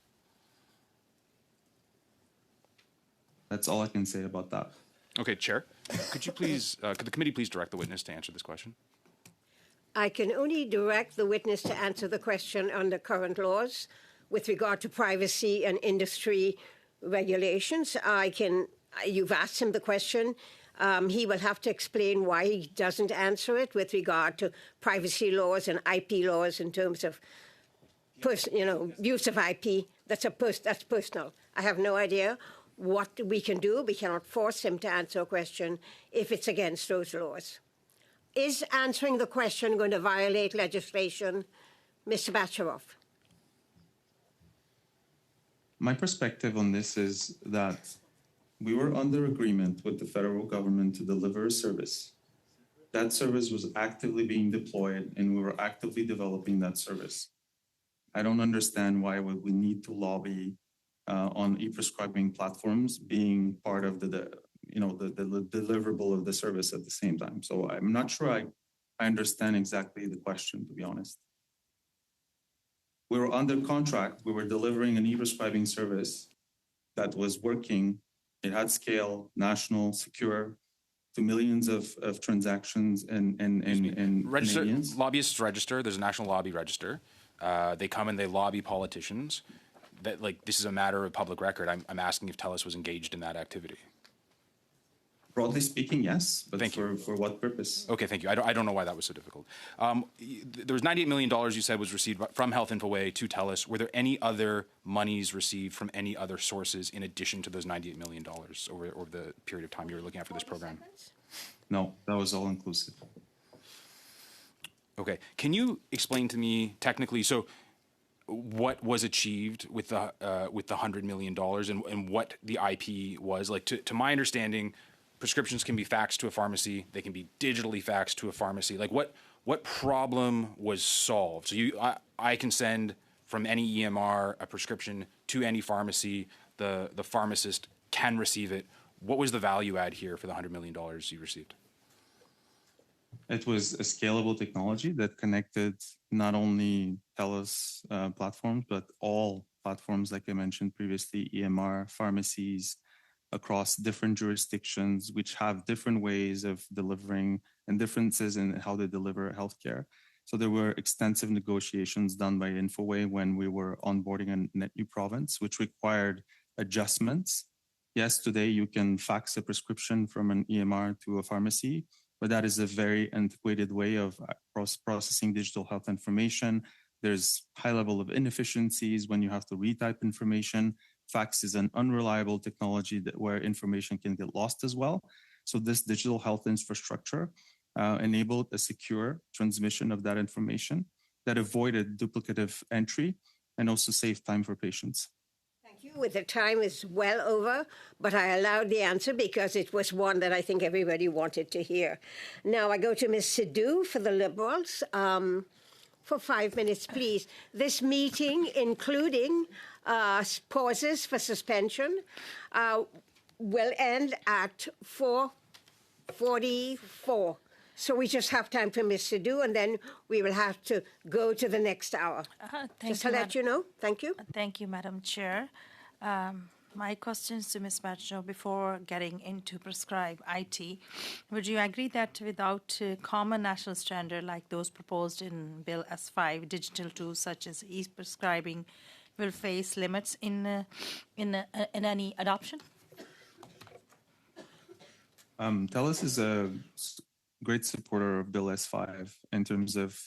Speaker 4: That's all I can say about that.
Speaker 10: Okay, Chair. Could the committee please direct the witness to answer this question?
Speaker 1: I can only direct the witness to answer the question under current laws with regard to privacy and industry regulations. You've asked him the question. He will have to explain why he doesn't answer it with regard to privacy laws and IP laws in terms of, use of IP. That's personal. I have no idea what we can do. We cannot force him to answer a question if it's against those laws. Is answering the question going to violate legislation, Mr. Bacharoff?
Speaker 4: My perspective on this is that we were under agreement with the federal government to deliver a service. That service was actively being deployed, and we were actively developing that service. I don't understand why would we need to lobby on e-prescribing platforms being part of the deliverable of the service at the same time. So I'm not sure I understand exactly the question, to be honest. We were under contract. We were delivering an e-prescribing service that was working. It had scale, national, secure, to millions of transactions and Canadians.
Speaker 10: Lobbyists register. There's a national lobby register. They come and they lobby politicians. This is a matter of public record. I'm asking if TELUS was engaged in that activity.
Speaker 4: Broadly speaking, yes, but
Speaker 10: Thank you.
Speaker 4: For what purpose?
Speaker 10: Okay, thank you. I don't know why that was so difficult. There was $98 million you said was received from Health Infoway to TELUS. Were there any other monies received from any other sources in addition to those $98 million over the period of time you were looking at for this program?
Speaker 4: No, that was all inclusive.
Speaker 10: Okay. Can you explain to me technically, so what was achieved with the $100 million and what the IP was? Like, to my understanding, prescriptions can be faxed to a pharmacy. They can be digitally faxed to a pharmacy. Like, what problem was solved? So I can send from any EMR a prescription to any pharmacy. The pharmacist can receive it. What was the value add here for the $100 million you received?
Speaker 4: It was a scalable technology that connected not only TELUS platforms, but all platforms, like I mentioned previously, EMR, pharmacies, across different jurisdictions, which have different ways of delivering and differences in how they deliver healthcare. So there were extensive negotiations done by Infoway when we were onboarding a net new province, which required adjustments. Yes, today you can fax a prescription from an EMR to a pharmacy, but that is a very antiquated way of processing digital health information. There's high level of inefficiencies when you have to retype information. Fax is an unreliable technology where information can get lost as well. So this digital health infrastructure enabled a secure transmission of that information that avoided duplicative entry and also saved time for patients.
Speaker 1: Thank you. With the time is well over, but I allowed the answer because it was one that I think everybody wanted to hear. Now I go to Ms. Sidhu for the Liberals. For 5 minutes, please. This meeting, including pauses for suspension, will end at 4:44. So we just have time for Ms. Sidhu, and then we will have to go to the next hour. Just to let you know. Thank you.
Speaker 11: Thank you, Madam Chair. My questions to Ms. Batcho before getting into PrescribeIT. Would you agree that without a common national standard like those proposed in Bill S5, digital tools such as e-prescribing will face limits in any adoption?
Speaker 4: TELUS is a great supporter of Bill S5 in terms of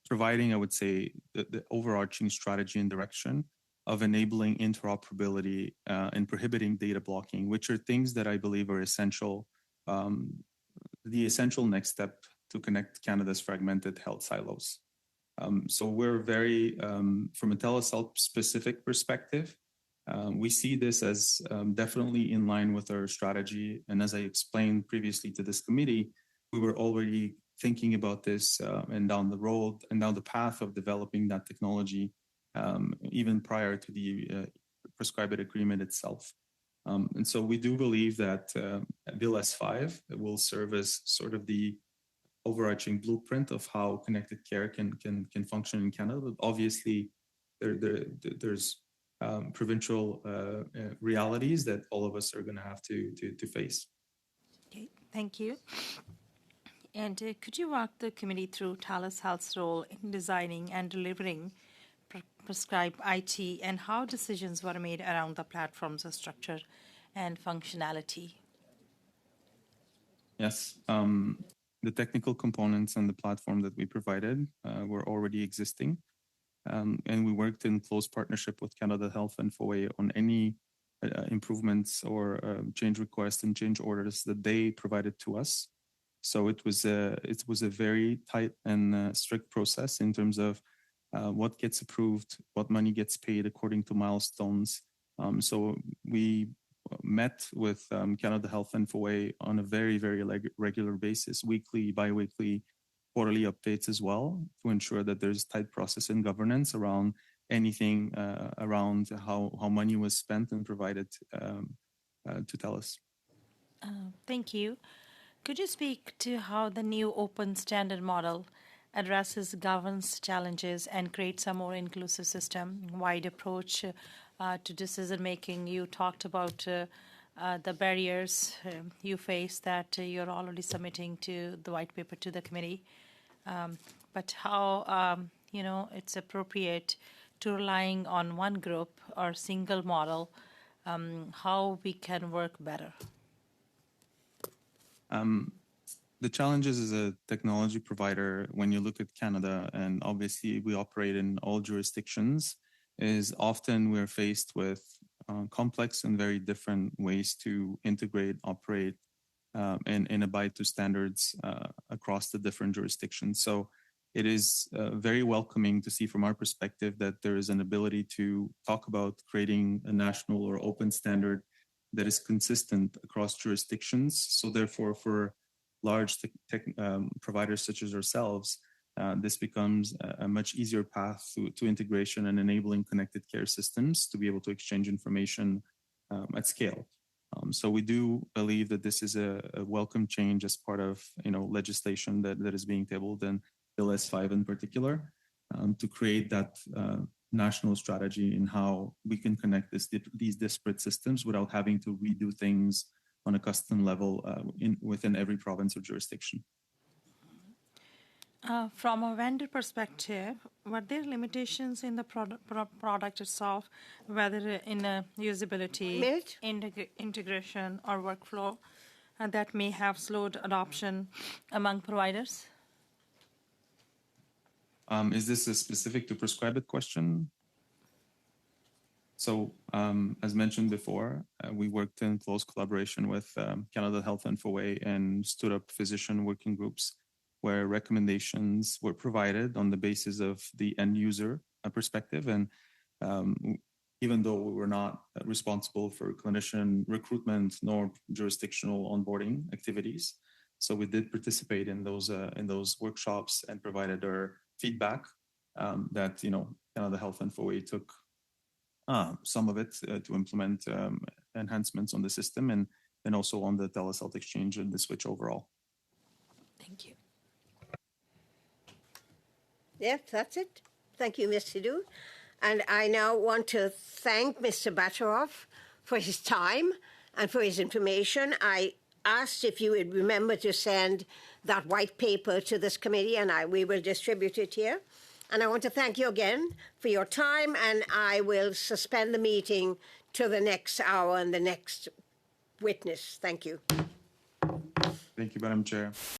Speaker 4: providing, I would say, the overarching strategy and direction of enabling interoperability and prohibiting data blocking, which are things that I believe are essential, the essential next step to connect Canada's fragmented health silos. So we're very, from a TELUS Health specific perspective, we see this as definitely in line with our strategy. And as I explained previously to this committee, we were already thinking about this and down the road and down the path of developing that technology, even prior to the PrescribeIT agreement itself. And so we do believe that Bill S5 will serve as sort of the overarching blueprint of how connected care can function in Canada. But obviously, there's provincial realities that all of us are going to have to face.
Speaker 11: Okay, thank you. And could you walk the committee through Telus Health's role in designing and delivering PrescribeIT and how decisions were made around the platform's structure and functionality?
Speaker 4: Yes. The technical components and the platform that we provided were already existing. And we worked in close partnership with Canada Health and FOA on any improvements or change requests and change orders that they provided to us. So it was a very tight and strict process in terms of what gets approved, what money gets paid according to milestones. So we met with Canada Health and FOA on a very, very regular basis, weekly, bi-weekly, quarterly updates as well, to ensure that there's tight process and governance around anything around how money was spent and provided to Telus.
Speaker 11: Thank you. Could you speak to how the new open standard model addresses governance challenges and creates a more inclusive system-wide approach to decision-making? You talked about the barriers you face that you're already submitting to the white paper to the committee, but how it's appropriate to relying on one group or single model, how we can work better.
Speaker 4: The challenges as a technology provider, when you look at Canada, and obviously we operate in all jurisdictions, is often we're faced with complex and very different ways to integrate, operate, and abide to standards across the different jurisdictions. So it is very welcoming to see from our perspective that there is an ability to talk about creating a national or open standard that is consistent across jurisdictions. So therefore, for large tech providers such as ourselves, this becomes a much easier path to integration and enabling connected care systems to be able to exchange information at scale. So we do believe that this is a welcome change as part of legislation that is being tabled, and Bill S5 in particular, to create that national strategy in how we can connect these disparate systems without having to redo things on a custom level within every province or jurisdiction.
Speaker 11: From a vendor perspective, were there limitations in the product itself, whether in usability, integration, or workflow, that may have slowed adoption among providers?
Speaker 4: Is this a specific to PrescribeIT question? So, as mentioned before, we worked in close collaboration with Canada Health and FOA and stood up physician working groups where recommendations were provided on the basis of the end user perspective. And even though we were not responsible for clinician recruitment nor jurisdictional onboarding activities, so we did participate in those workshops and provided our feedback that Canada Health and FOA took some of it to implement enhancements on the system and also on the Telus Health Exchange and the switch overall.
Speaker 11: Thank you.
Speaker 1: Yes, that's it. Thank you, Ms. Sidhu. And I now want to thank Mr. Bacharoff for his time and for his information. I asked if you would remember to send that white paper to this committee, and we will distribute it here. And I want to thank you again for your time, and I will suspend the meeting to the next hour and the next witness. Thank you.
Speaker 4: Thank you, Madam Chair.